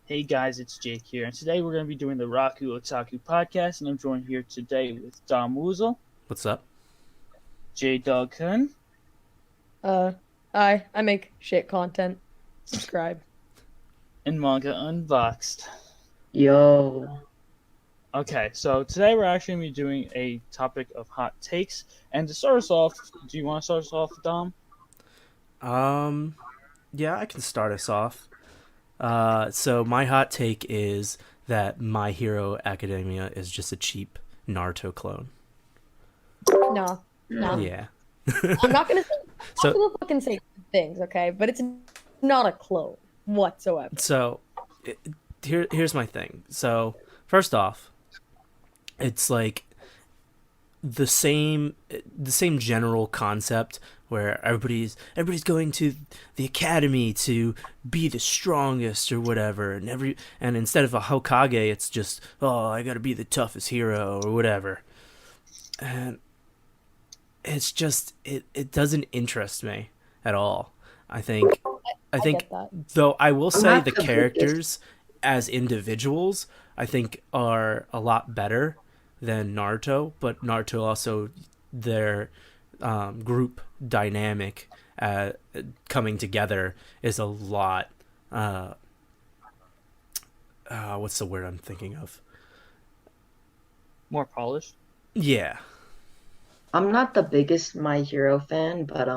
Hey guys, it's Jake here, and today we're going to be doing the Raku Otaku podcast, and I'm joined here today with Dom Woozle, What's up? J Dog Kun, Uh, I make shit content. Subscribe. and Manga Unboxed. Yo, Okay, so today we're actually going to be doing a topic of hot takes, and to start us off, do you want to start us off, Dom? Um, yeah, I can start us off. So my hot take is that My Hero Academia is just a cheap Naruto clone. No, no. no. Yeah. I'm not gonna say. I'm not So gonna fucking say things, okay? But it's not a clone whatsoever. so it, here's my thing. So first off, it's like the same general concept where everybody's going to the academy to be the strongest or whatever, and instead of a Hokage it's just, oh, I gotta be the toughest hero or whatever. And it's just it doesn't interest me at all. I think I I think get that. though I will I'm say not the the biggest. characters as individuals I think are a lot better than Naruto, but Naruto also their group dynamic coming together is a lot. Uh, what's the word I'm thinking of? More polished? Yeah, I'm not the biggest My Hero fan, but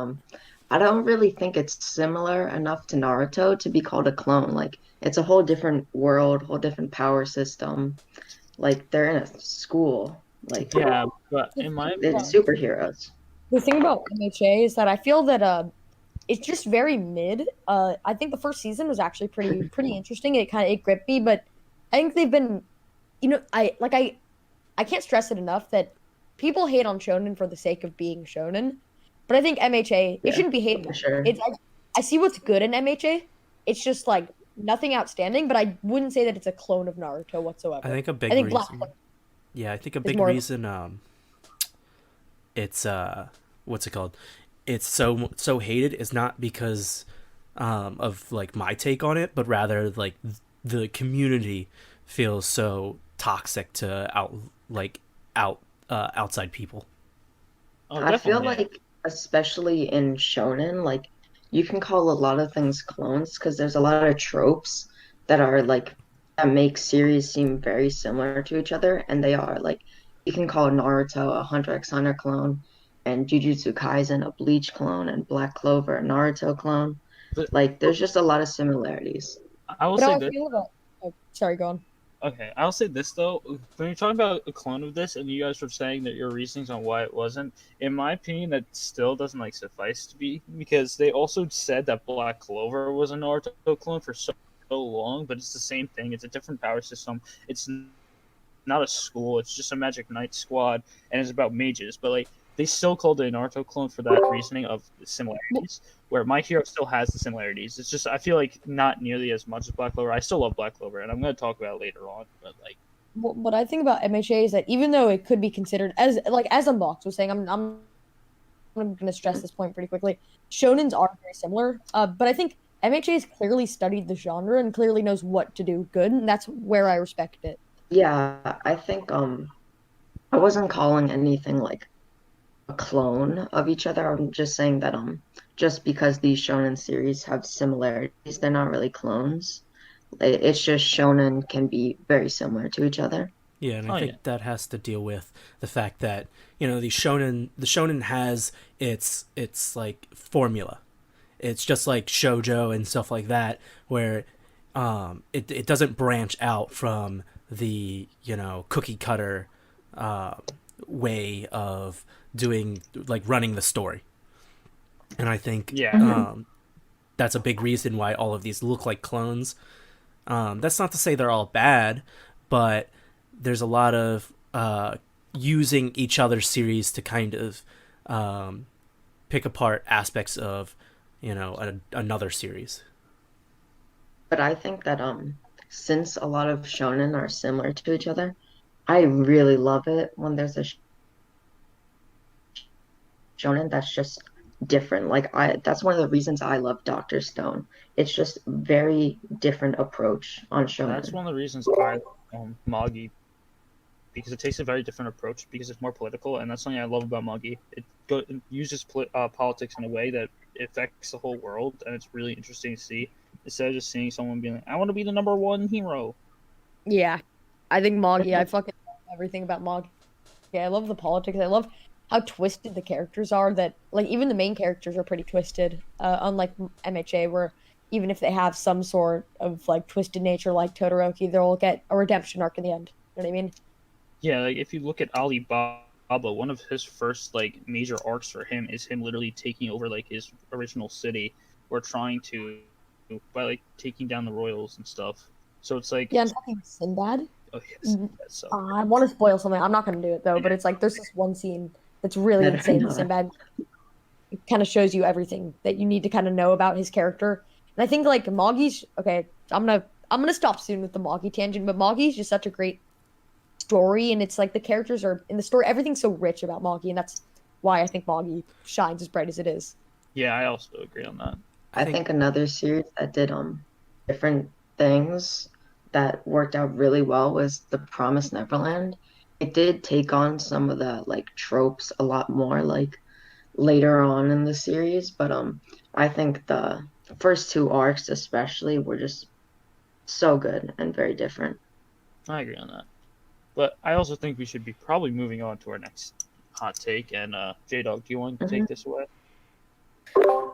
I don't really think it's similar enough to Naruto to be called a clone. Like it's a whole different world, whole different power system. Like they're in a school. Like Yeah, but The in my thing it's about, opinion, superheroes. the thing about MHA is that I feel that it's just very mid. I think the first season was actually pretty interesting. It gripped me, but I think they've been, I can't stress it enough that people hate on shonen for the sake of being shonen, but I think MHA it Yeah, shouldn't be hated for on. sure. I see what's good in MHA. It's just like nothing outstanding, but I wouldn't say that it's a clone of Naruto I whatsoever. think a I big think Black reason. Clover Yeah, I think a is big more. reason. It's what's it called? It's so hated is not because of like my take on it, but rather like the community feels so toxic to like out outside people. oh, I feel definitely, yeah. like especially in shonen, like you can call a lot of things clones because there's a lot of tropes that are like that make series seem very similar to each other, and they are like you can call Naruto a Hunter x Hunter clone, and Jujutsu Kaisen a Bleach clone, and Black Clover a Naruto clone. But Like there's just a lot of similarities. I will But say how I this. feel about. Oh, sorry, go on. Okay, I'll say this though. When you're talking about a clone of this, and you guys were saying that your reasonings on why it wasn't, in my opinion, that still doesn't like suffice to be because they also said that Black Clover was a Naruto clone for so long, but it's the same thing. It's a different power system. It's not a school. It's just a Magic Knight squad, and it's about mages. But like they still called it a Naruto clone for that reasoning of the Well, similarities. Where My Hero still has the similarities. It's just I feel like not nearly as much as Black Clover. I still love Black Clover, and I'm going to talk about it later on. But like, what I think about MHA is that even though it could be considered as Unbox was saying, I'm going to stress this point pretty quickly. Shonens are very similar, but I think MHA has clearly studied the genre and clearly knows what to do good, and that's where I respect it. Yeah, I think I wasn't calling anything like a clone of each other. I'm just saying that just because these shonen series have similarities, they're not really clones. It's just shonen can be very similar to each other. Yeah, and I oh yeah, think that has to deal with the fact that the shonen has its like formula. It's just like shojo and stuff like that, where it doesn't branch out from the cookie cutter uh, way of doing like running the story. And I think yeah. Hmm. that's a big reason why all of these look like clones. That's not to say they're all bad, but there's a lot of using each other's series to kind of pick apart aspects of another series. But I think that since a lot of shonen are similar to each other, I really love it when there's a shonen that's just different. Like that's one of the reasons I love Dr. Stone. It's just very different approach on That's shonen. one of the reasons I Magi, because it takes a very different approach because it's more political, and that's something I love about Magi. It uses politics in a way that affects the whole world, and it's really interesting to see instead of just seeing someone being like, "I want to be the number one hero." Yeah, I think Magi. I fucking love everything about Magi. Yeah, I love the politics. I love how twisted the characters are. That like even the main characters are pretty twisted. Unlike MHA, where even if they have some sort of like twisted nature, like Todoroki, they'll get a redemption arc in the end. You know what I mean? Yeah, like if you look at Alibaba, one of his first like major arcs for him is him literally taking over like his original city or trying to by like taking down the royals and stuff. So it's like, Yeah, I'm talking Sinbad. oh yes, that's so I want to spoil something. I'm not gonna do it though, but it's like there's this one scene that's really Better insane with not. Sinbad. It kind of shows you everything that you need to kind of know about his character. And I think like Moggy's okay. I'm gonna stop soon with the Moggy tangent, but Moggy's just such a great story, and it's like the characters are in the story. Everything's so rich about Moggy, and that's why I think Moggy shines as bright as it is. yeah. I also agree on that. I I think think another series that did different things that worked out really well was The Promised Neverland. It did take on some of the like tropes a lot more like later on in the series, but I think the first two arcs especially were just so good and very different. I agree on that. But I also think we should be probably moving on to our next hot take. And J Dog, do you want to Mhm. take this away?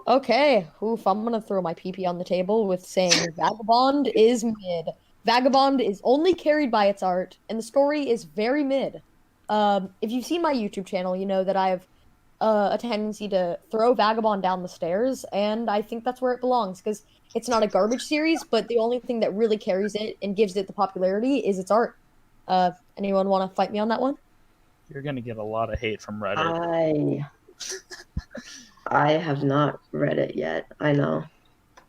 Okay, oof, I'm gonna throw my PP on the table with saying Vagabond is mid. Vagabond is only carried by its art, and the story is very mid. If you've seen my YouTube channel, you know that I have a tendency to throw Vagabond down the stairs, and I think that's where it belongs because it's not a garbage series, but the only thing that really carries it and gives it the popularity is its art. Anyone want to fight me on that one? You're gonna get a lot of hate from Reddit. I I have not read it yet. I know.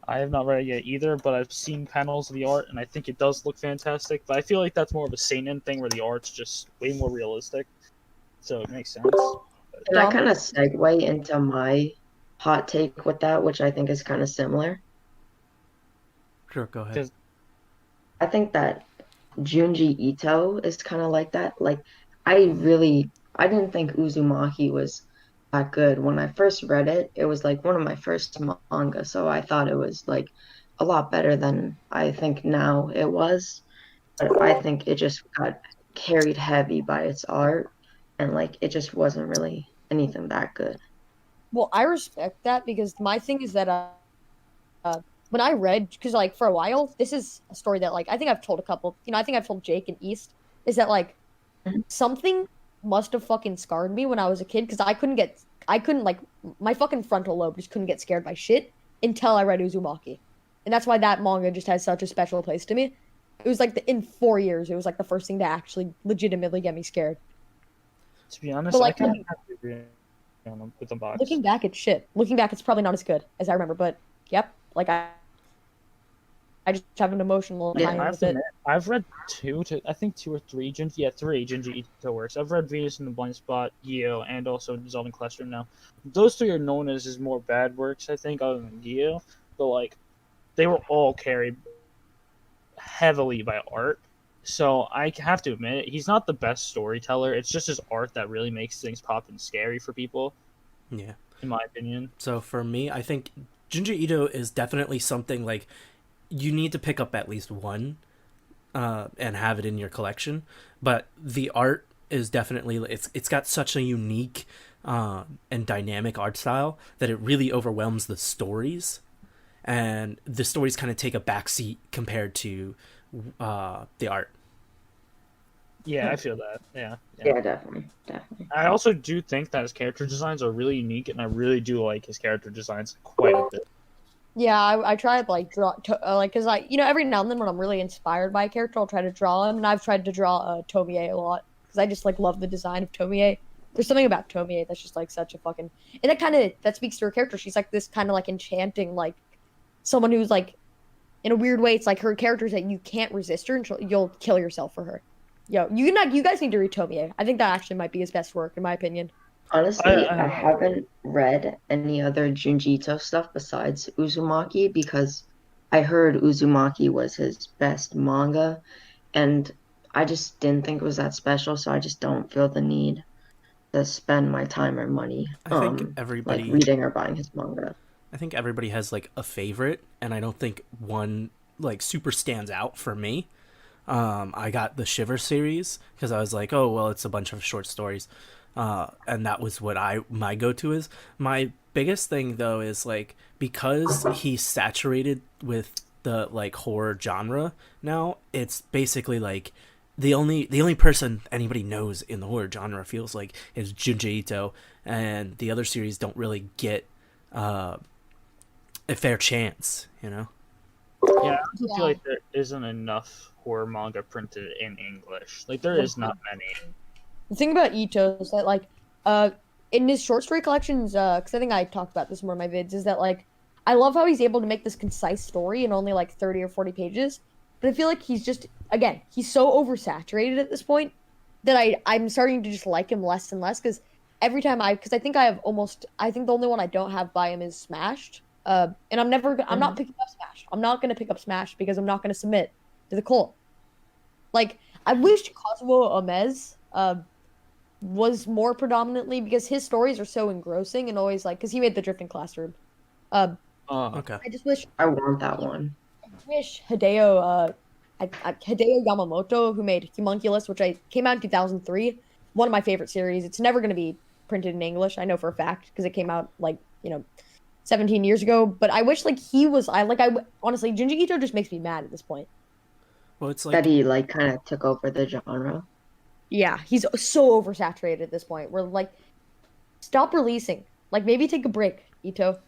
I have not read it yet either, but I've seen panels of the art, and I think it does look fantastic. But I feel like that's more of a seinen thing, where the art's just way more realistic, so it makes sense. Can I Dom? kind of segue into my hot take with that, which I think is kind of similar? sure, go ahead. Because I think that Junji Ito is kind of like that. Like, I didn't think Uzumaki was that good. When I first read it, it was like one of my first manga, so I thought it was like a lot better than I think now it was. But I think it just got carried heavy by its art, and like it just wasn't really anything that good. Well, I respect that because my thing is that when I read, because like for a while, this is a story that like I think I've told a couple, I think I've told Jake and East, is that like Mhm. something must have fucking scarred me when I was a kid because I couldn't like my fucking frontal lobe just couldn't get scared by shit until I read Uzumaki, and that's why that manga just has such a special place to me. It was like in 4 years, it was like the first thing to actually legitimately get me scared. to be honest, But I like kind of have to agree on them with the box. looking back, it's shit. Looking back, it's probably not as good as I remember. But yep, like I just have an emotional Yeah, tie I in have with to it. admit, I've read I think two or three three Junji Ito works. I've read Venus in the Blind Spot, Gyo, and also Dissolving Classroom now. Those three are known as his more bad works, I think, other than Gyo. But like, they were all carried heavily by art. So I have to admit, he's not the best storyteller. It's just his art that really makes things pop and scary for people, Yeah. in my opinion. So for me, I think Junji Ito is definitely something like you need to pick up at least one and have it in your collection. But the art is definitely it's got such a unique and dynamic art style that it really overwhelms the stories, and the stories kind of take a backseat compared to the art. Yeah, I feel that. Yeah. yeah, definitely, definitely. I also do think that his character designs are really unique, and I really do like his character designs quite a bit. Yeah, I try to like like because I every now and then when I'm really inspired by a character, I'll try to draw him, and I've tried to draw Tomie a lot because I just like love the design of Tomie. There's something about Tomie that's just like such a fucking and that speaks to her character. She's like this kind of like enchanting like someone who's like in a weird way. It's like her characters that you can't resist her and you'll kill yourself for her. You guys need to read Tomie. I think that actually might be his best work in my opinion. Honestly, I I haven't read any other Junji Ito stuff besides Uzumaki because I heard Uzumaki was his best manga, and I just didn't think it was that special, so I just don't feel the need to spend my time or money I think like everybody reading or buying his manga. I think everybody has like a favorite, and I don't think one like super stands out for me. I got the Shiver series because I was like, oh well, it's a bunch of short stories, and that was what I my go to is. My biggest thing though is like because he's saturated with the like horror genre now, it's basically like the only person anybody knows in the horror genre feels like is Junji Ito, and the other series don't really get uh, a fair chance, you know. Yeah, I also feel Yeah. like there isn't enough horror manga printed in English. Like there is not many. The thing about Ito is that like uh in his short story collections, because I think I talked about this in one of my vids, is that like I love how he's able to make this concise story in only like 30 or 40 pages. But I feel like he's just again, he's so oversaturated at this point that I'm starting to just like him less and less because every time because I think I think the only one I don't have by him is Smashed. And I'm not Mhm. picking up Smashed. I'm not gonna pick up Smashed because I'm not gonna submit to the cult. Like I wish Kazuo Amez was more predominantly because his stories are so engrossing and always like because he made the drifting classroom. Uh, Okay. I just wish I want that one. Hideo Hideo Yamamoto who made Homunculus, which I came out in 2003, one of my favorite series. It's never going to be printed in English. I know for a fact because it came out like 17 years ago. But I wish like he was. I honestly Junji Ito just makes me mad at this point. Well, it's That like he like kind of took over the genre. Yeah, he's so oversaturated at this point. We're like, stop releasing. Like maybe take a break, Ito.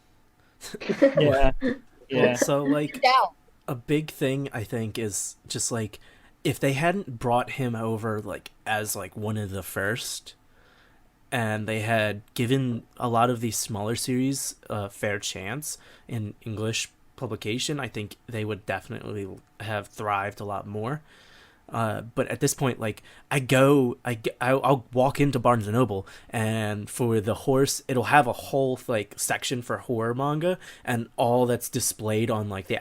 Yeah, well, yeah. so Sit like down. a big thing I think is just like if they hadn't brought him over like as like one of the first and they had given a lot of these smaller series a fair chance in English publication, I think they would definitely have thrived a lot more. But at this point, like I'll walk into Barnes and Noble, and for the horse, it'll have a whole like section for horror manga, and all that's displayed on like the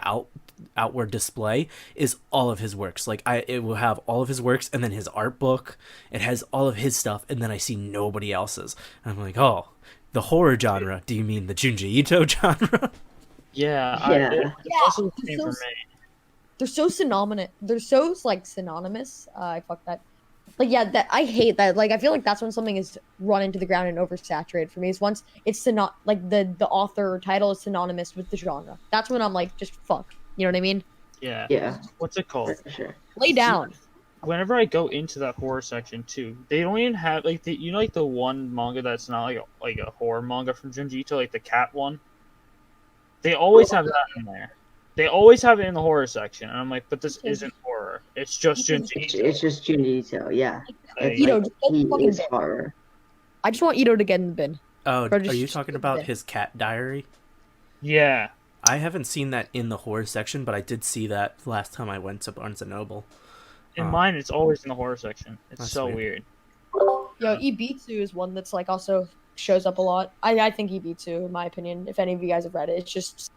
outward display is all of his works. Like it will have all of his works, and then his art book. It has all of his stuff, and then I see nobody else's. And I'm like, oh, the horror genre? Do you mean the Junji Ito genre? Yeah, Yeah. it's Yeah, also the they're same for so me. they're so synonymous. They're so like synonymous. I fuck that. Like yeah, that I hate that. Like I feel like that's when something is run into the ground and oversaturated for me. Is once it's like the author or title is synonymous with the genre. That's when I'm like, just fuck. You know what I mean? Yeah. Yeah, What's it called? for sure. Lay down. Whenever I go into that horror section too, they don't even have like like the one manga that's not like a horror manga from Junji Ito, like the cat one. They always have that in there. They always have it in the horror section, and I'm like, but this isn't horror. It's just Junji Ito. It's just Junji Ito. Yeah, it's Like, Ito, like just get in he the fucking is bin. horror. I just want Ito to get in the bin. Oh, Bro, are you just talking get in the about bin. his cat diary? yeah, I haven't seen that in the horror section, but I did see that last time I went to Barnes and Noble. in Oh, mine it's always in the horror section. It's That's so weird. weird. Yo, Ibitsu is one that's like also shows up a lot. I think Ibitsu, in my opinion, if any of you guys have read it, it's just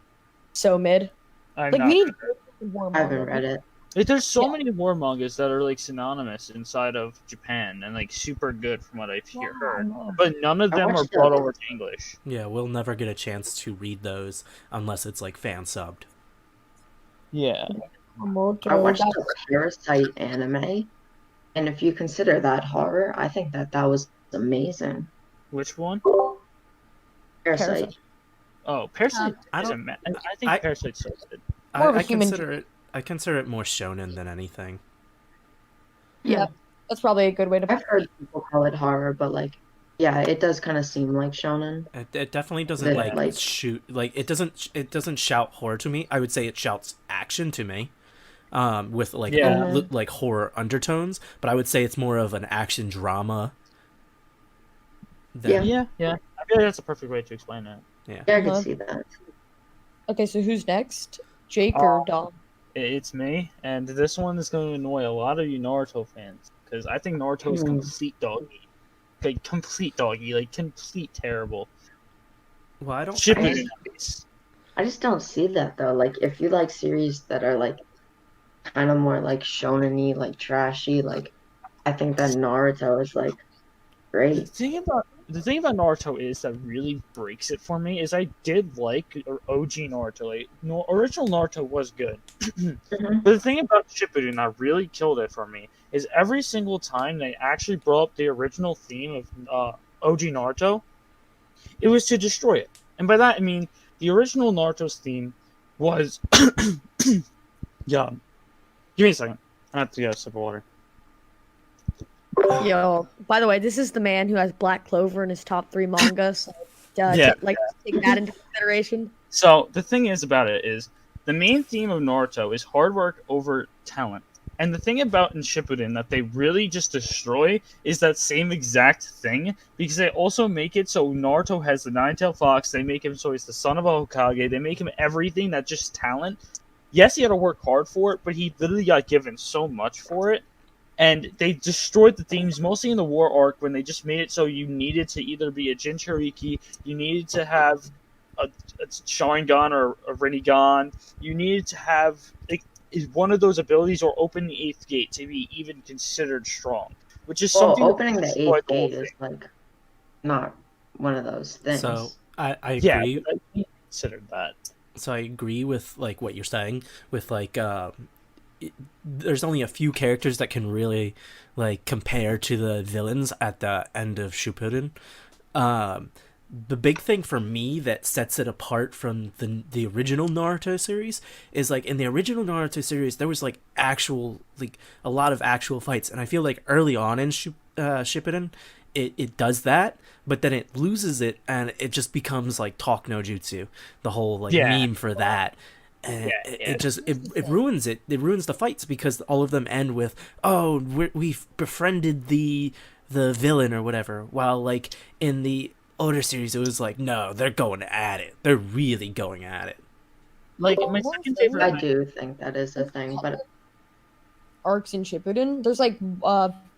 so mid. I'm Like not. we need to go more I haven't manga. read it. Like, there's so Yeah. many horror mangas that are like synonymous inside of Japan and like super good from what I've heard, but none of I them are watched brought the over to English. Yeah, we'll never get a chance to read those unless it's like fan subbed. Yeah. I Moto, watched that- the Parasite anime, and if you consider that horror, I think that was amazing. Which one? Parasite. Oh, Parasite I isn't. I think I- Parasite's so good. More of a I human- consider it more shonen than anything. yeah, that's probably a good way to. I've heard people call it horror, but like, yeah, it does kind of seem like shonen. It definitely doesn't That, like, like- shoot like it doesn't shout horror to me. I would say it shouts action to me, with like Yeah. like horror undertones. But I would say it's more of an action drama. Than, Yeah. I feel like that's a perfect way to explain it. Yeah, I Uh-huh. could see that. Okay, so who's next? Jake or Dom? It's me, and this one is going to annoy a lot of you Naruto fans because I think Naruto is Hmm. complete doggy. like complete doggy, like complete terrible. Well, I don't. Shippuden. I just don't see that though. Like if you like series that are like kind of more like shonen-y, like trashy, like I think that Naruto is like The great. thing about Naruto is that really breaks it for me is I did like OG Naruto. Like, no, original Naruto was good, Mhm. but the thing about Shippuden that really killed it for me is every single time they actually brought up the original theme of OG Naruto, it was to destroy it. And by that I mean the original Naruto's theme was yeah. Give me a second. I have to get a sip of water. Yo, by the way, this is the man who has Black Clover in his top 3 manga, so Yeah. take that into consideration. So the thing is about it is the main theme of Naruto is hard work over talent. And the thing about in Shippuden that they really just destroy is that same exact thing because they also make it so Naruto has the nine-tailed fox. They make him so he's the son of a Hokage. They make him everything that's just talent. Yes, he had to work hard for it, but he literally got given so much for it. And they destroyed the themes mostly in the war arc when they just made it so you needed to either be a Jinchuriki, you needed to have a Sharingan or a Rinnegan, you needed to have like, one of those abilities or open the eighth gate to be even considered strong, which is Well, something that opening the destroyed eighth the whole gate is thing. like not one of those things. So I Yeah, agree. I considered that. So I agree with like what you're saying. With like, there's only a few characters that can really like compare to the villains at the end of Shippuden. The big thing for me that sets it apart from the original Naruto series is like in the original Naruto series there was like actual like a lot of actual fights, and I feel like early on in Shippuden it does that, but then it loses it and it just becomes like talk no jutsu, the whole like Yeah. meme for that. And Yeah. it just it ruins it. It ruins the fights because all of them end with we've befriended the villain or whatever. While like in the older series, it was like no, they're going at it. They're really going at it. Like my One second thing- favorite. I do think that is a thing, but Arcs in Shippuden. There's like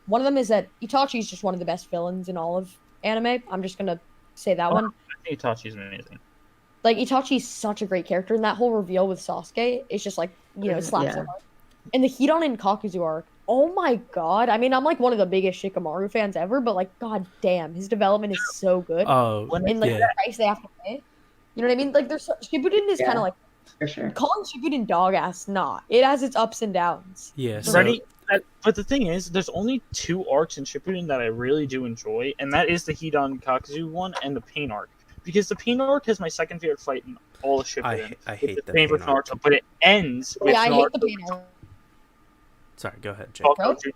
one of them is that Itachi's just one of the best villains in all of anime. I'm just gonna say that one. I think Itachi's amazing. Like Itachi's such a great character, and that whole reveal with Sasuke is just like it slaps yeah. so hard. And the Hidan and Kakuzu arc, oh my god! I mean, I'm like one of the biggest Shikamaru fans ever, but like, god damn, his development is so good. Oh And like yeah, the price they have to pay, you know what I mean? Like, Shippuden is Yeah. kind of like For sure. calling Shippuden dog ass. Not. It has its ups and downs. yeah. So, Ready? But the thing is, there's only 2 arcs in Shippuden that I really do enjoy, and that is the Hidan Kakuzu one and the Pain arc. Because the Pain arc is my second favorite fight in all of Shippuden. I It's hate the the same with Pain arc. Naruto, but it ends with Yeah, I hate the Naruto pain arc. Sorry, go ahead, Jake. Talk no Jutsu.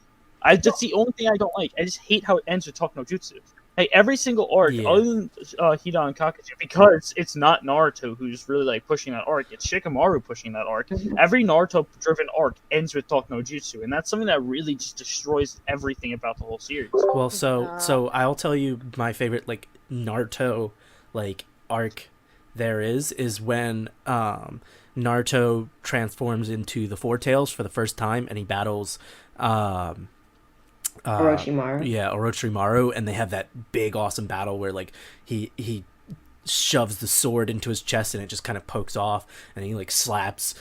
That's the only thing I don't like. I just hate how it ends with Talk no Jutsu. Like every single arc, Yeah. other than Hidan and Kakuzu, because it's not Naruto who's really like pushing that arc. It's Shikamaru pushing that arc. Every Naruto-driven arc ends with Talk no Jutsu, and that's something that really just destroys everything about the whole series. Well, so I'll tell you my favorite like Naruto like arc there is when Naruto transforms into the Four Tails for the first time and he battles Orochimaru. Yeah, Orochimaru, and they have that big awesome battle where like he shoves the sword into his chest and it just kind of pokes off, and he like slaps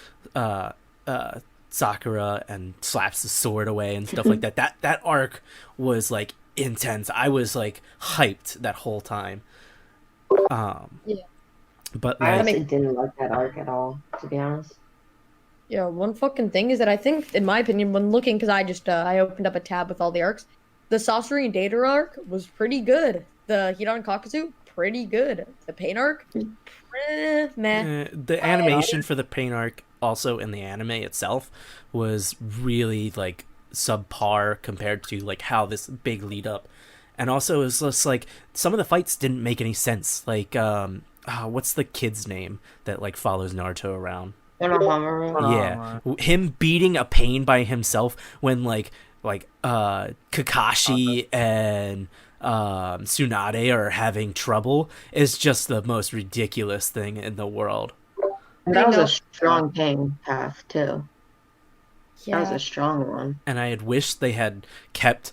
Sakura and slaps the sword away and stuff like that. That arc was like intense. I was like hyped that whole time. Yeah. But I like, honestly didn't like that arc at all, to be honest. Yeah, one fucking thing is that I think, in my opinion, when looking, because I just I opened up a tab with all the arcs, the Sasori and Data arc was pretty good. The Hidan and Kakuzu, pretty good. The Pain arc, meh. the animation for the Pain arc also in the anime itself was really like subpar compared to like how this big lead up, and also it was just like some of the fights didn't make any sense. Like what's the kid's name that like follows Naruto around? Konohamaru. Yeah, him beating a Pain by himself when like Kakashi and Tsunade are having trouble is just the most ridiculous thing in the world. And that was a strong Pain path too. Yeah. That was a strong one. And I had wished they had kept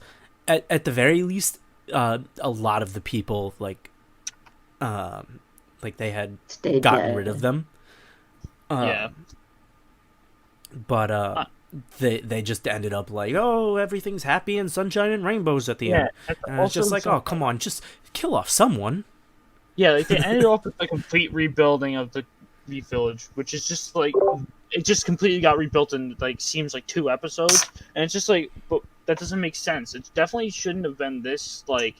at the very least a lot of the people like they had Stay gotten dead. rid of them. Yeah. But they just ended up like, oh, everything's happy and sunshine and rainbows at the Yeah, end. that's And it's just also like, oh, come on, just kill off someone. Yeah, like they ended off with a complete rebuilding of the village, which is just like it just completely got rebuilt in like seems like 2 episodes, and it's just like, but that doesn't make sense. It definitely shouldn't have been this like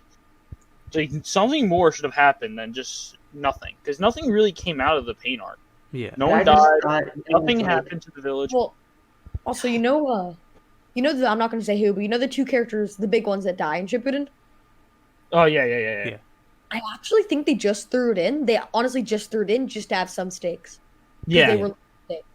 something more should have happened than just nothing, because nothing really came out of the pain arc. Yeah. No I one just died. thought it Nothing was, like, happened to the village. Well, also, I'm not going to say who, but you know the two characters, the big ones that die in Shippuden? Oh yeah. Yeah. I actually think they just threw it in. They honestly just threw it in just to have some stakes. 'Cause Yeah. They were stakes.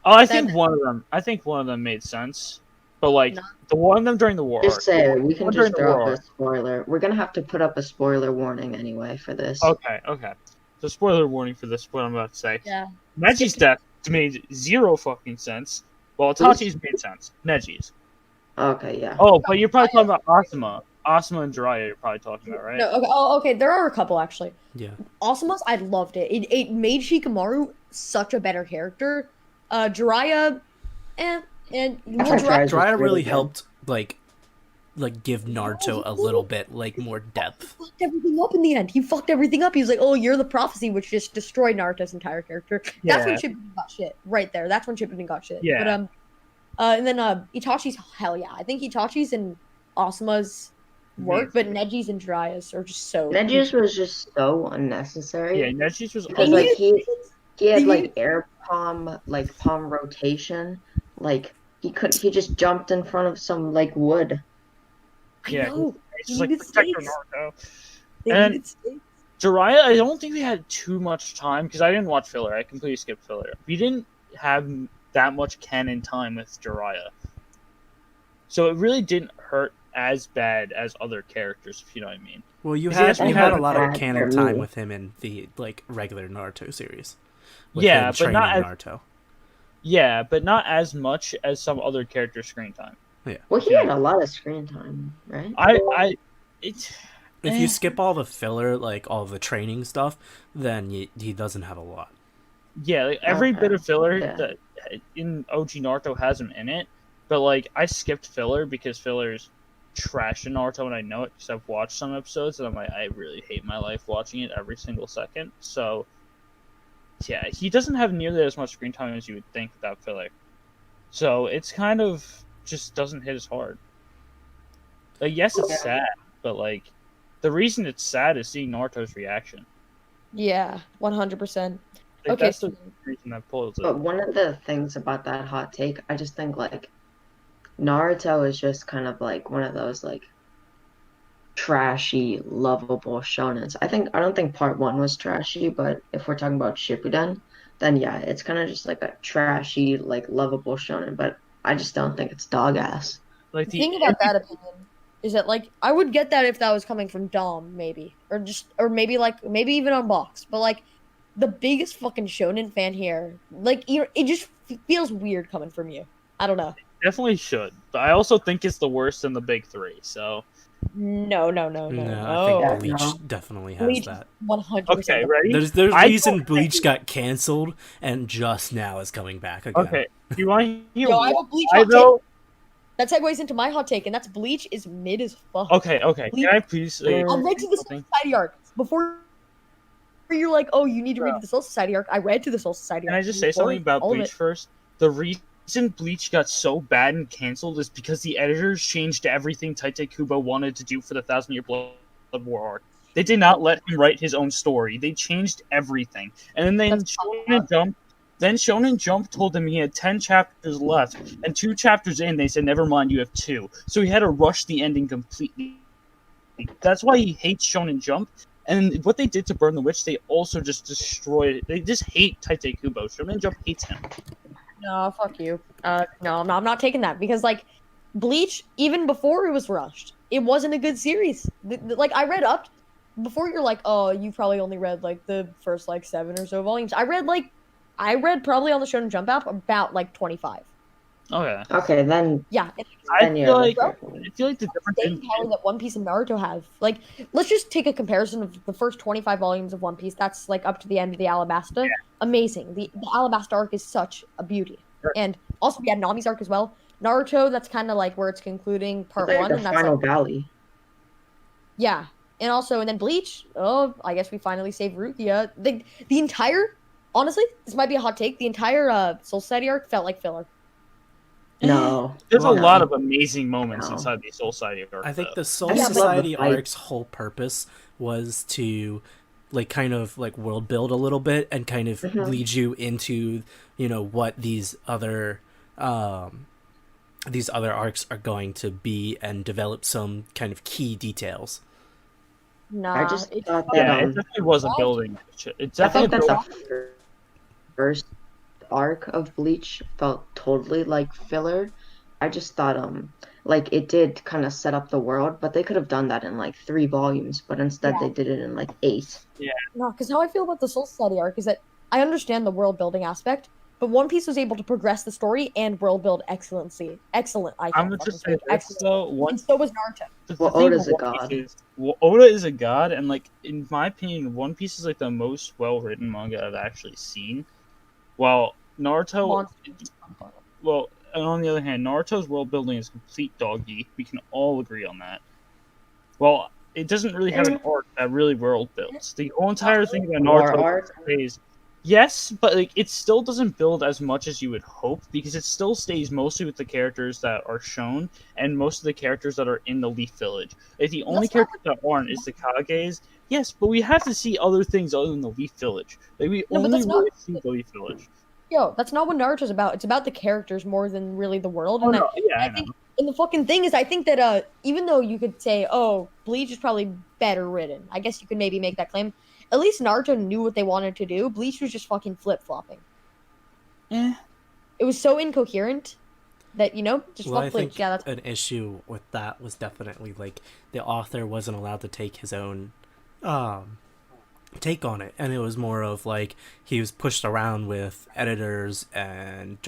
Oh, I That- think one of them. I think one of them made sense, but like No. the one of them during the war. just arc, say it. We can one just during the throw up war a arc. spoiler. We're gonna have to put up a spoiler warning anyway for this. Okay. So spoiler warning for this. What I'm about to say. Yeah. Neji's death made zero fucking sense. Well, Itachi's made sense. Neji's. Okay, yeah. Oh, but you're probably talking about Asuma. Asuma and Jiraiya you're probably talking about, right? No, okay. Oh, okay. There are a couple actually. Yeah. Awesomeness, I loved it. It made Shikamaru such a better character. Jiraiya, and well, thought Jiraiya- Jiraiya really really good. helped like give Naruto a little bit like more depth. fucked everything up in the end. He fucked everything up. He was like, "Oh, you're the prophecy," which just destroyed Naruto's entire character. That's when Yeah. Shippuden got shit. Right there. That's when Shippuden got shit. Yeah. But and then Itachi's hell yeah. I think Itachi's and Asuma's work, but Neji's and Jiraiya's are just so. Neji's was just so unnecessary. Yeah, Neji's was Because They like needed- he had they like needed- air palm rotation. Like he just jumped in front of some like wood. I Yeah, know. it's They just like needed Protector stakes. Naruto. They And- needed stakes. Jiraiya, I don't think we had too much time because I didn't watch filler. I completely skipped filler. We didn't have that much canon time with Jiraiya, so it really didn't hurt as bad as other characters, if you know what I mean. Well, you See, that's had what you had a happened lot of for canon me. time with him in the like regular Naruto series. With Yeah, him but training not as- Naruto. Yeah, but not as much as some other characters' screen time. Well, he had a lot of screen time, right? It's If you skip all the filler, like all the training stuff, then he doesn't have a lot. yeah, like every Okay, bit of filler yeah. that in OG Naruto has him in it, but like I skipped filler because filler's trash in Naruto, and I know it because I've watched some episodes, and I'm like, I really hate my life watching it every single second. So yeah, he doesn't have nearly as much screen time as you would think without filler. So it's kind of just doesn't hit as hard. Like yes, it's Yeah. sad, but like the reason it's sad is seeing Naruto's reaction. Yeah, 100%. Like, Okay, that's so the reason that pulls it. But one of the things about that hot take, I just think like Naruto is just kind of like one of those like trashy, lovable shonens. I don't think part one was trashy, but if we're talking about Shippuden, then yeah, it's kind of just like a trashy, like lovable shonen. But I just don't think it's dog ass. Like the thing about that opinion is that like I would get that if that was coming from Dom, maybe, or maybe even Unboxed, but like the biggest fucking shonen fan here, like it just feels weird coming from you. I don't know. definitely should, but I also think it's the worst in the big three. So No. No, I Yeah, think Bleach no. definitely has Bleach that. 100%. okay, ready? There's I reason don't Bleach got canceled and just now is coming back again. Okay, do you want to hear? Yo, I have a Bleach I hot take. know. That segues into my hot take, and that's Bleach is mid as fuck. Okay. Can I please say I read to the Soul something? Society arc before you're like, oh, you need to read the Soul Society arc. I read to the Soul Society Can arc. I just say before something about all of Bleach it. first? The reason Bleach got so bad and canceled is because the editors changed everything Tite Kubo wanted to do for the Thousand Year Blood War arc. They did not let him write his own story. They changed everything, and then Shonen Jump told him he had 10 chapters left, and 2 chapters in, they said, "Never mind, you have 2." So he had to rush the ending completely. That's why he hates Shonen Jump. And what they did to Burn the Witch, they also just destroyed it. They just hate Tite Kubo. Shonen Jump hates him. No, fuck you. No, I'm not taking that because like Bleach, even before it was rushed, it wasn't a good series. Like I read up before. You're like, oh, you probably only read like the first like 7 or so volumes. I read probably on the Shonen Jump app about like 25. Okay. Okay, then Yeah, I then yeah, feel that's like fair. I feel like the difference staying power that One Piece and Naruto have. Like, let's just take a comparison of the first 25 volumes of One Piece. That's like up to the end of the Alabasta. Amazing. The Alabasta arc is such a beauty. And also, we had Nami's arc as well. Naruto, that's kind of like where it's concluding It's part like one, the and that's like, final valley. yeah. And also, and then Bleach. Oh, I guess we finally saved Rukia. The entire, honestly, this might be a hot take. The entire Soul Society arc felt like filler. No, there's a Well, lot of no, amazing moments no. inside the Soul Society arc, I think though. the Soul I Yeah, just but love the Society fight. arc's whole purpose was to like kind of like world build a little bit and kind of Hmm. lead you into, what um these other arcs are going to be and develop some kind of key details. I Nah, just it thought that Yeah, it definitely was a felt building. It's I definitely thought a that building. the first arc of Bleach felt totally like filler. I just thought like it did kind of set up the world, but they could have done that in like 3 volumes, but instead yeah. they did it in like 8. Yeah, No, because how I feel about the Soul Society arc is that I understand the world building aspect, but One Piece was able to progress the story and world build excellency. Excellent, I I'm can't gonna fucking just say speak. this Excellent. though. And so was Naruto. The Well, thing about Oda's a One Piece god. is, Oda is a god, and like in my opinion, One Piece is like the most well written manga I've actually seen. While Naruto, Monster. well, and on the other hand, Naruto's world building is complete doggy. We can all agree on that. Well, it doesn't really have an Eh, arc that really world builds. The whole Not entire really. thing about War Naruto arc. is yes, but like it still doesn't build as much as you would hope because it still stays mostly with the characters that are shown and most of the characters that are in the Leaf Village. Like the only That's not characters that aren't is the Kages. Yes, but we have to see other things other than the Leaf Village. Like we no, but only that's not really see the Leaf Village. that's not what Naruto's about. It's about the characters more than really the world. Oh And no, yeah, I I think know. and the fucking thing is I think that even though you could say, oh, Bleach is probably better written, I guess you could maybe make that claim. At least Naruto knew what they wanted to do. Bleach was just fucking flip flopping. Eh. It was so incoherent that just Well, I fuck Bleach. think Yeah, that's an issue with that was definitely like the author wasn't allowed to take his own um take on it, and it was more of like he was pushed around with editors and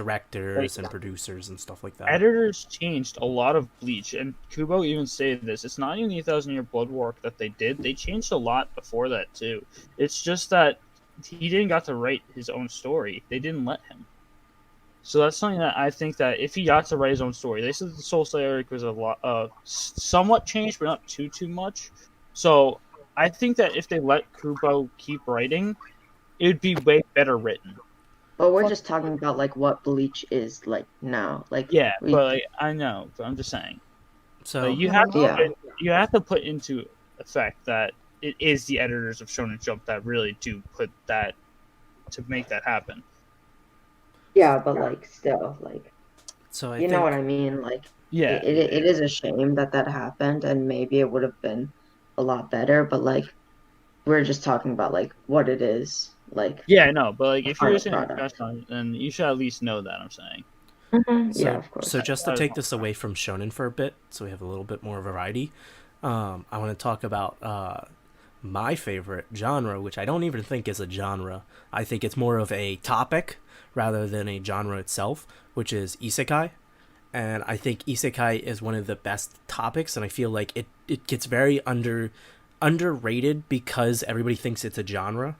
Like directors and producers and stuff like that. editors changed a lot of Bleach, and Kubo even stated this. It's not even the 1,000 Year Blood War arc that they did. They changed a lot before that too. It's just that he didn't got to write his own story. They didn't let him. So that's something that I think that if he got to write his own story, they said the Soul Slayer arc was a lot, somewhat changed, but not too much. So I think that if they let Kubo keep writing, it would be way better written. But we're fuck. just talking about like what Bleach is like now. Like Yeah, we but like, I know, but I'm just saying. Like, So you I have don't to know. yeah. you have to put into effect that it is the editors of Shonen Jump that really do put that to make that happen. Yeah, but like still like so I you know what think I mean? Like Yeah, it is a shame that that happened and maybe it would have been a lot better, but like we're just talking about like what it is, like yeah, I know. But like, the if you're final just gonna product. discuss on it, then you should at least know that. I'm saying. Yeah, so of so course. just to I just take want this away from shonen for a bit, so we have a little bit more variety. I want to talk about my favorite genre, which I don't even think is a genre. I think it's more of a topic rather than a genre itself, which is isekai. And I think isekai is one of the best topics, and I feel like it gets very underrated because everybody thinks it's a genre.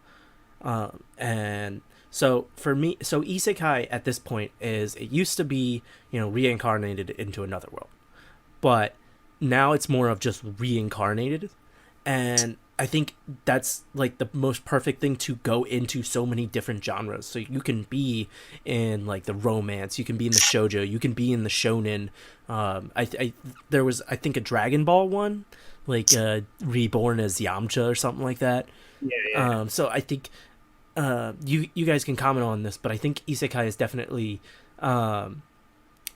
And so for me, so isekai at this point is it used to be reincarnated into another world, but now it's more of just reincarnated, and I think that's like the most perfect thing to go into so many different genres. So you can be in like the romance, you can be in the shojo, you can be in the shonen. I there was I think a Dragon Ball one, like reborn as Yamcha or something like that. Yeah, yeah. So I think you guys can comment on this, but I think isekai is definitely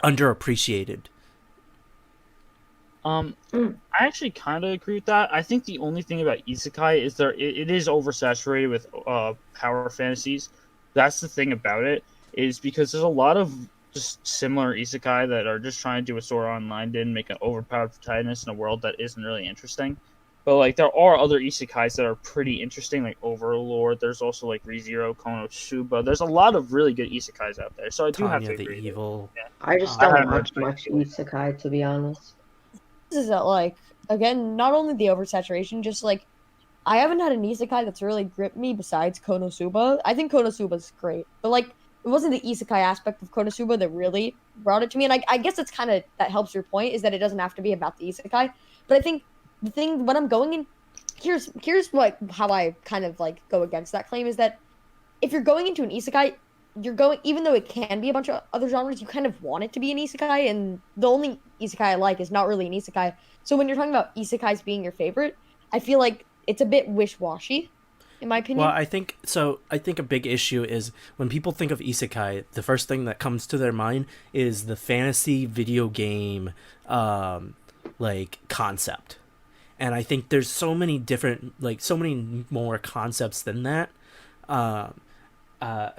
underappreciated. Mm. I actually kind of agree with that. I think the only thing about isekai is it is oversaturated with power fantasies. That's the thing about it is because there's a lot of just similar isekai that are just trying to do what Sword Art Online did and make an overpowered protagonist in a world that isn't really interesting. But like there are other isekais that are pretty interesting, like Overlord. There's also like ReZero, Konosuba. There's a lot of really good isekais out there. So I do have Tanya to the agree. Evil. I just I don't haven't read watch much Evil. isekai, to be honest. This is that like again, not only the oversaturation, just like I haven't had an isekai that's really gripped me besides Konosuba. I think Konosuba's great, but like it wasn't the isekai aspect of Konosuba that really brought it to me. And I guess it's kind of that helps your point is that it doesn't have to be about the isekai. But I think the thing when I'm going in, here's what how I kind of like go against that claim is that if you're going into an isekai, you're going even though it can be a bunch of other genres, you kind of want it to be an isekai, and the only isekai I like is not really an isekai. So when you're talking about isekais being your favorite, I feel like it's a bit wish-washy, in my Well, opinion. I think so. I think a big issue is when people think of isekai, the first thing that comes to their mind is the fantasy video game, like concept. And I think there's so many different, like so many more concepts than that. Um,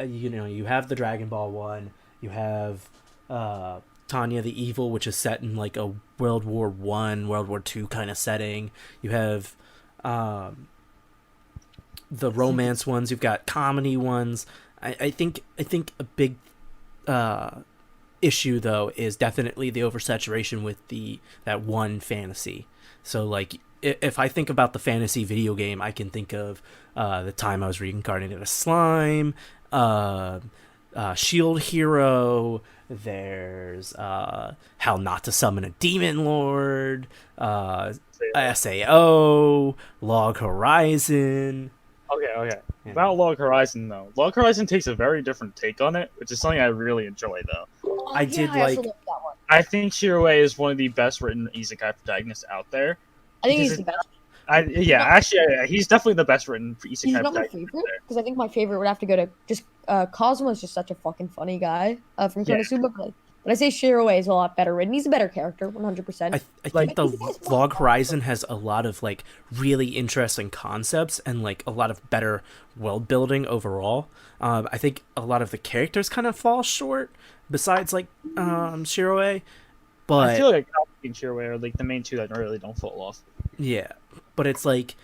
you have the Dragon Ball one. You have Tanya the Evil, which is set in like a World War I, World War II kind of setting. You have um, the romance ones. You've got comedy ones. I think a big uh, issue though is definitely the oversaturation with the that one fantasy. So like if I think about the fantasy video game, I can think of the time I was reincarnated as slime, uh, Shield Hero. There's how not to summon a demon lord, Sao, Log Horizon. Okay. Yeah. About Log Horizon though, Log Horizon takes a very different take on it, which is something I really enjoy though. I did I also like love that one. I think Shiroi is one of the best written isekai protagonists out there. I think Because he's the best. he's definitely the best written He's isekai not my protagonist out favorite because I think my favorite would have to go to just Cosmo is just such a fucking funny guy from there. Yeah, Konosuba. But I say Shiroi is a lot better written. He's a better character, 100%. I like think the Log Horizon has a lot of like really interesting concepts and like a lot of better world building overall. I think a lot of the characters kind of fall short. Besides like Shiroi, I but feel like Alpha and Shiroi are like the main two that really don't fall off. yeah, but it's like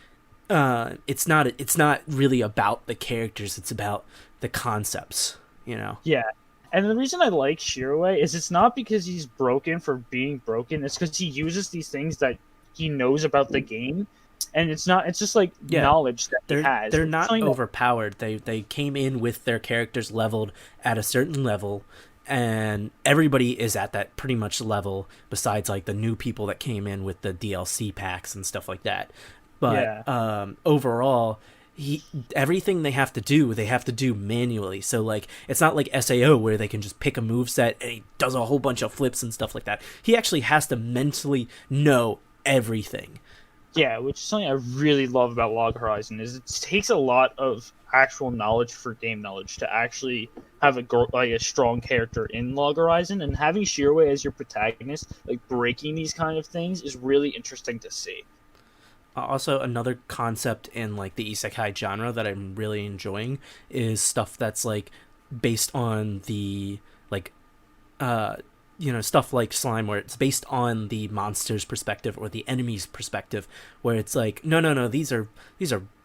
it's not really about the characters. It's about the concepts. You know. Yeah. And the reason I like Shiroi is it's not because he's broken for being broken, it's because he uses these things that he knows about the game, and it's just like Yeah. knowledge that he They're has. they're It's not something that- overpowered. They came in with their characters leveled at a certain level, and everybody is at that pretty much level. Besides, like the new people that came in with the DLC packs and stuff like that. But overall, everything they have to do manually. So like it's not like Sao where they can just pick a move set and he does a whole bunch of flips and stuff like that. He actually has to mentally know everything. Yeah, which is something I really love about Log Horizon is it takes a lot of actual knowledge for game knowledge to actually have a strong character in Log Horizon, and having Shiroi as your protagonist, like breaking these kind of things, is really interesting to see. Also, another concept in like the isekai genre that I'm really enjoying is stuff that's like based on the like stuff like slime where it's based on the monster's perspective or the enemy's perspective, where it's like no these are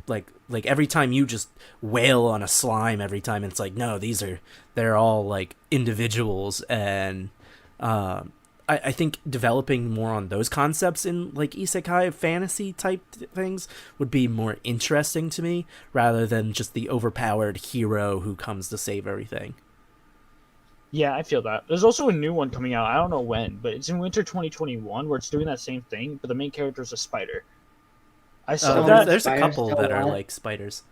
like every time you just wail on a slime every time, it's like no, they're all like individuals. And I think developing more on those concepts in like isekai fantasy type things would be more interesting to me rather than just the overpowered hero who comes to save everything. Yeah, I feel that. There's also a new one coming out. I don't know when, but it's in winter 2021 where it's doing that same thing, but the main character is a spider. I saw So that. There's a Spiders couple still that are alive? like spiders.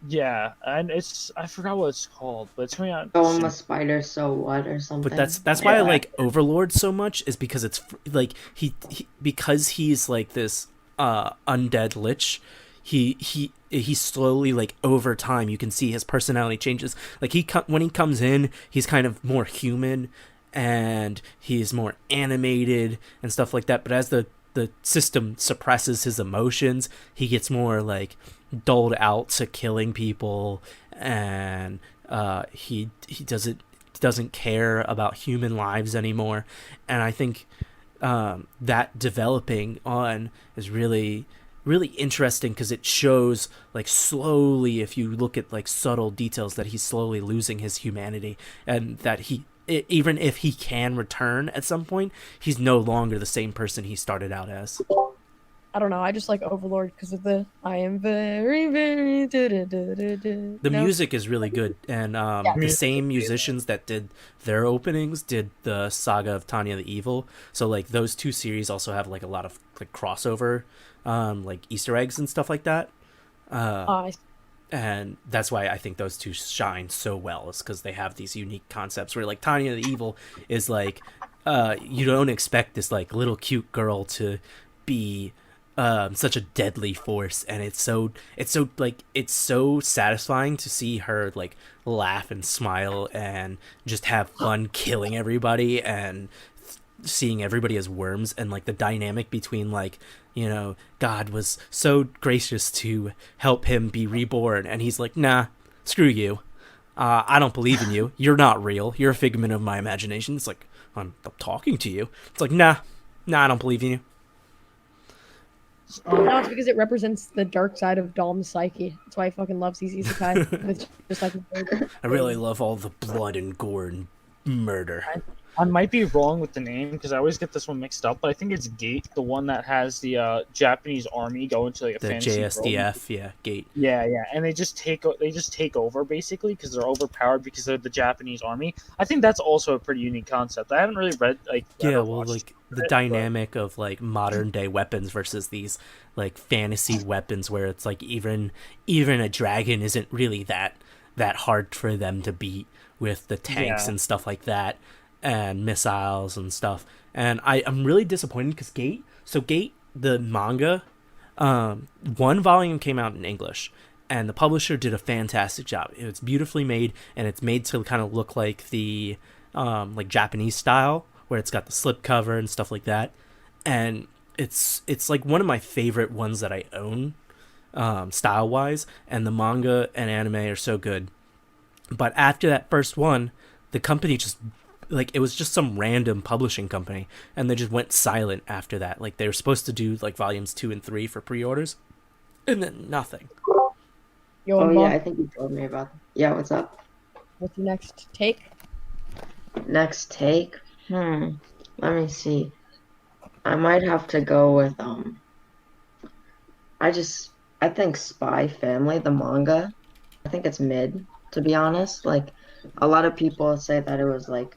Yeah, and I forgot what it's called, but it's coming out Go on soon. the spider, so what, or But something. that's why I Yeah. like Overlord so much, is because it's like he because he's like this undead lich. He slowly, like over time, you can see his personality changes. Like when he comes in, he's kind of more human and he's more animated and stuff like that. But as the system suppresses his emotions, he gets more like dulled out to killing people, and he doesn't care about human lives anymore. And I think that developing on is really really interesting because it shows like slowly, if you look at like subtle details, that he's slowly losing his humanity, and that even if he can return at some point, he's no longer the same person he started out as. I don't know. I just like Overlord because of the I am very, very. The music is really good, and Yeah. the same musicians that did their openings did the Saga of Tanya the Evil. So like those two series also have like a lot of like crossover, like Easter eggs and stuff like that. Uh, And that's why I think those two shine so well, is because they have these unique concepts where like Tanya the Evil is like, you don't expect this like little cute girl to be such a deadly force, and it's so satisfying to see her like laugh and smile and just have fun killing everybody, and seeing everybody as worms, and like the dynamic between like, God was so gracious to help him be reborn, and he's like, nah, screw you, I don't believe in you, you're not real, you're a figment of my imagination. It's like, I'm talking to you. It's like, nah, I don't believe in you. no, it's because it represents the dark side of Dom's psyche. That's why he fucking loves these isekai. It's just like I really love all the blood and gore and murder. I might be wrong with the name because I always get this one mixed up, but I think it's Gate, the one that has the Japanese army go into like a The fantasy world. JSDF, yeah, Gate. Yeah, and they just take over basically because they're overpowered because they're the Japanese army. I think that's also a pretty unique concept. I haven't really read Yeah, well, like the dynamic of like modern day weapons versus these like fantasy weapons, where it's like even a dragon isn't really that hard for them to beat with the tanks and stuff like that, and missiles and stuff. And I'm really disappointed because Gate, the manga, one volume came out in English, and the publisher did a fantastic job. It's beautifully made, and it's made to kind of look like the like Japanese style, where it's got the slip cover and stuff like that. And it's like one of my favorite ones that I own, style wise, and the manga and anime are so good. But after that first one, the company just, like, it was just some random publishing company, and they just went silent after that. Like, they were supposed to do like volumes 2 and 3 for pre-orders, and then nothing. Yo, Oh yeah, I think you told me about. Yeah, what's up? What's your next take? Next take? Let me see. I might have to go with I think Spy Family, the manga. I think it's mid, to be honest. Like, a lot of people say that it was like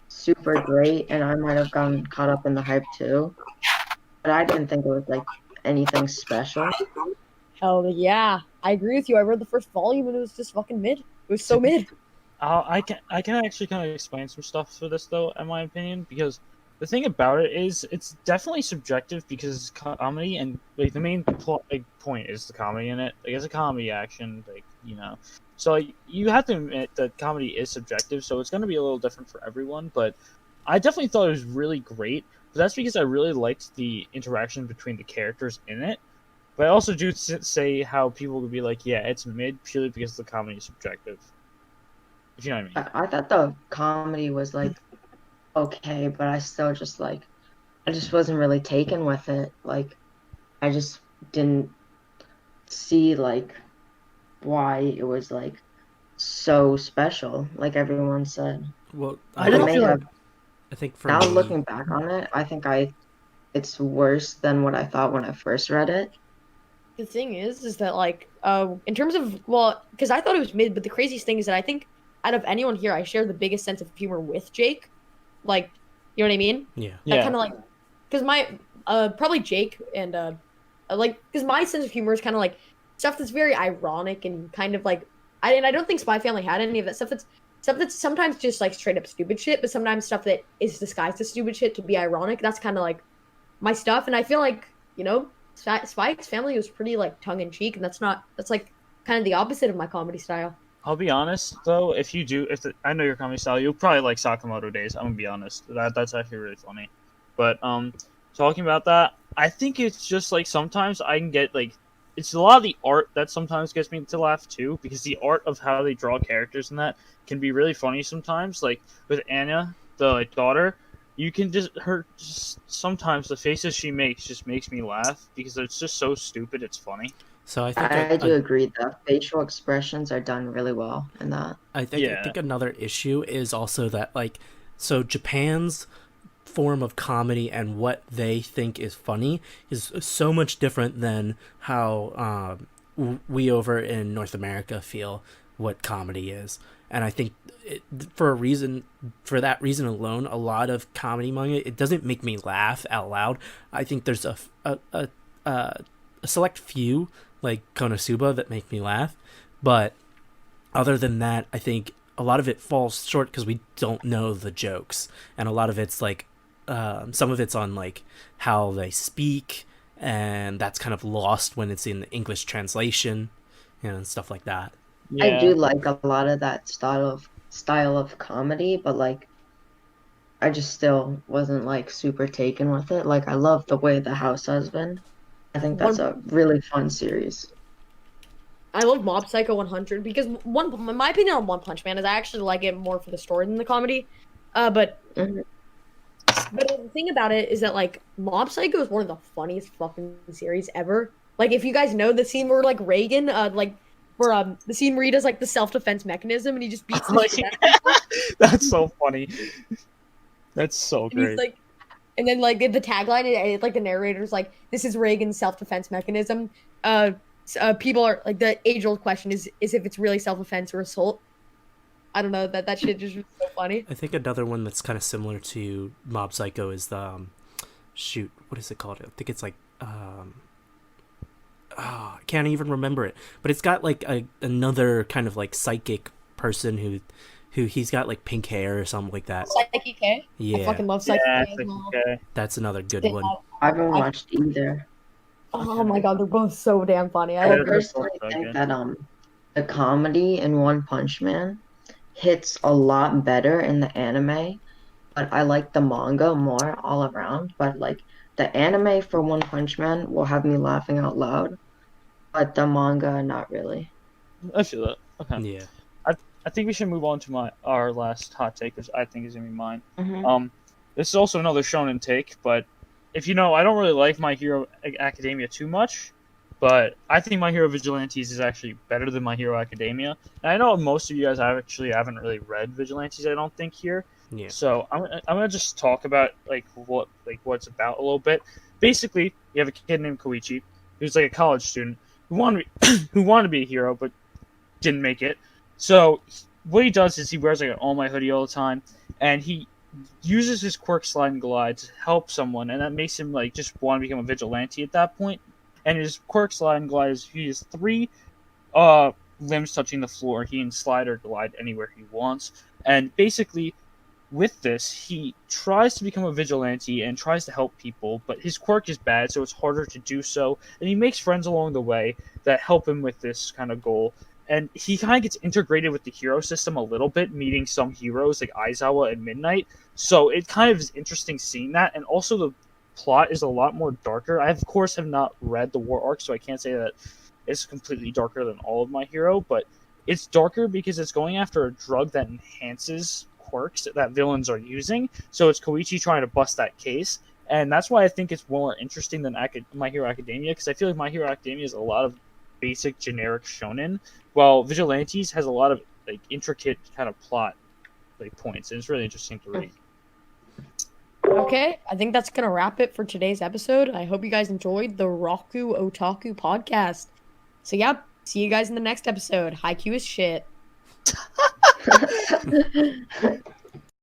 super great, and I might have gotten caught up in the hype too. But I didn't think it was like anything special. Hell yeah, I agree with you. I read the first volume and it was just fucking mid. It was so mid. I can actually kind of explain some stuff for this though, in my opinion, because the thing about it is it's definitely subjective because it's comedy, and like the main plot, like, point is the comedy in it. Like, it's a comedy action, like, so like, you have to admit that comedy is subjective, so it's going to be a little different for everyone. But I definitely thought it was really great. But that's because I really liked the interaction between the characters in it. But I also do say how people would be like, yeah, it's mid purely because the comedy is subjective. If you know what I mean. I thought the comedy was like okay, but I still just like I just wasn't really taken with it. Like, I just didn't see like why it was like so special, like everyone said. Well, I don't feel like I think for Now me, looking back on it, I think it's worse than what I thought when I first read it. the thing is that like in terms of, well, because I thought it was mid, but the craziest thing is that I think out of anyone here, I share the biggest sense of humor with Jake. Like, you know what I mean? yeah. That kind of like, because my probably Jake and like, because my sense of humor is kind of like stuff that's very ironic and kind of like I don't think Spy Family had any of that stuff. That's stuff that's sometimes just like straight up stupid shit, but sometimes stuff that is disguised as stupid shit to be ironic. That's kind of like my stuff, and I feel like, Spike's Family was pretty like tongue in cheek, and that's like kind of the opposite of my comedy style. I'll be honest though, I know your comedy style, you'll probably like Sakamoto Days. I'm gonna be honest. That's actually really funny. But talking about that, I think it's just like sometimes I can get like, it's a lot of the art that sometimes gets me to laugh too, because the art of how they draw characters in that can be really funny sometimes. Like with Anya, the like daughter, you can just sometimes the faces she makes just makes me laugh because it's just so stupid. It's funny. So I think I do agree that facial expressions are done really well in that. I think another issue is also that like so Japan's form of comedy and what they think is funny is so much different than how we over in North America feel what comedy is. And I think for that reason alone, a lot of comedy manga, it doesn't make me laugh out loud. I think there's a select few like Konosuba that make me laugh, but other than that, I think a lot of it falls short because we don't know the jokes, and a lot of it's like some of it's on like how they speak, and that's kind of lost when it's in the English translation, and stuff like that. Yeah. I do like a lot of that style of comedy, but like I just still wasn't like super taken with it. Like I love the way The House Husband. I think that's a really fun series. I love Mob Psycho 100 because my opinion on One Punch Man is I actually like it more for the story than the comedy. But Mhm. but the thing about it is that like Mob Psycho is one of the funniest fucking series ever. Like if you guys know the scene where like Reagan where the scene where he does like the self-defense mechanism and he just beats the shit out of people. That's so funny. That's so And he's great. like, and then like the tagline, like the narrator's like, "This is Reagan's self-defense mechanism." People are like, the age-old question is if it's really self-defense or assault. I don't know, that shit just was so funny. I think another one that's kind of similar to Mob Psycho is the what is it called? I think it's like I can't even remember it, but it's got like another kind of like psychic person who he's got like pink hair or something like that. Psyche K. Yeah, I fucking love Psyche Yeah, K as well. okay. that's another good one. I haven't watched either. Oh my god, they're both so damn funny. I I love they're personally so think good. that the comedy in One Punch Man hits a lot better in the anime, but I like the manga more all around. But like the anime for One Punch Man will have me laughing out loud, but the manga not really. I feel that. Okay. Yeah. I think we should move on to our last hot take, which I think is gonna be mine. Mhm. This is also another shonen take, but if you know, I don't really like My Hero Academia too much, but I think My Hero Vigilantes is actually better than My Hero Academia. And I know most of you guys haven't really read Vigilantes. I don't think here. Yeah. So I'm gonna just talk about what it's about a little bit. Basically, you have a kid named Koichi who's like a college student who wanted who wanted to be a hero but didn't make it. So what he does is he wears like an All Might hoodie all the time, and he uses his quirk slide and glide to help someone, and that makes him like just want to become a vigilante at that point. And his quirk slide and glide is he has three limbs touching the floor. He can slide or glide anywhere he wants, and basically with this, he tries to become a vigilante and tries to help people, but his quirk is bad, so it's harder to do so. And he makes friends along the way that help him with this kind of goal. And he kind of gets integrated with the hero system a little bit, meeting some heroes like Aizawa and Midnight. So it kind of is interesting seeing that. And also the plot is a lot more darker. I, of course, have not read the War Arc, so I can't say that it's completely darker than all of My Hero, but it's darker because it's going after a drug that enhances quirks that villains are using. So it's Koichi trying to bust that case. And that's why I think it's more interesting than My Hero Academia, because I feel like My Hero Academia is a lot of basic generic shonen, while Vigilantes has a lot of like intricate kind of plot like points, and it's really interesting to read. Okay, I think that's gonna wrap it for today's episode. I hope you guys enjoyed the Raku Otaku podcast. So yeah, see you guys in the next episode. Haikyuu is shit.